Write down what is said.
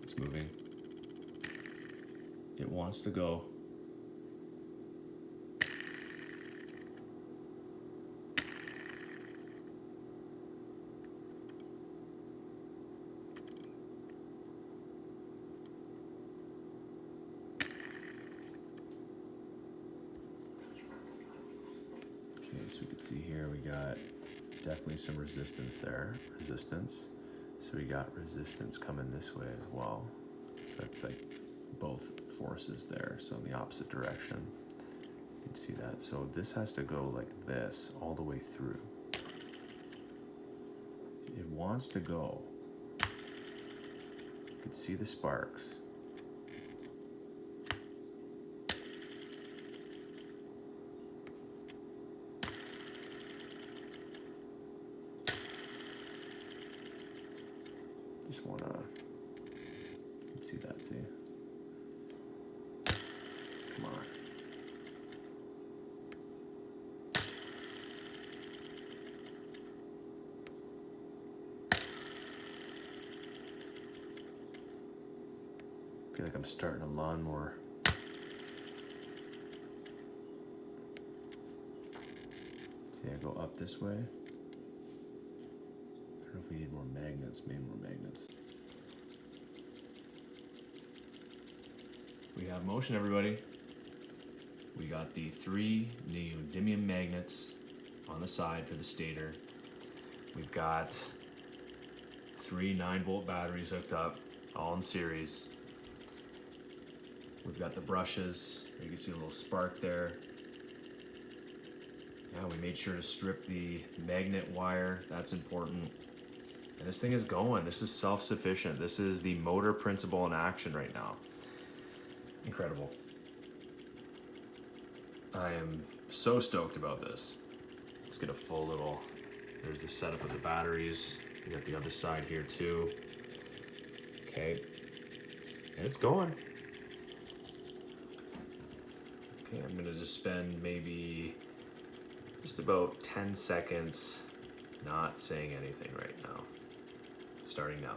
It's moving. It wants to go. Okay, so we can see here we got definitely some resistance there. So we got resistance coming this way as well. So that's like both forces there, so in the opposite direction. You can see that. So this has to go like this all the way through. It wants to go. You can see the sparks. Just wanna see that, see? Come on. I feel like I'm starting a lawnmower. See, I go up this way. I don't know if we need more magnets, maybe more magnets. We have motion, everybody. We got the 3 neodymium magnets on the side for the stator. We've got 3 9-volt batteries hooked up, all in series. We've got the brushes. You can see a little spark there. Yeah, we made sure to strip the magnet wire. That's important. And this thing is going. This is self-sufficient. This is the motor principle in action right now. Incredible. I am so stoked about this. Let's get a full little, there's the setup of the batteries. We got the other side here too. Okay, and it's going. Okay, I'm gonna just spend maybe just about 10 seconds not saying anything right now. Starting now.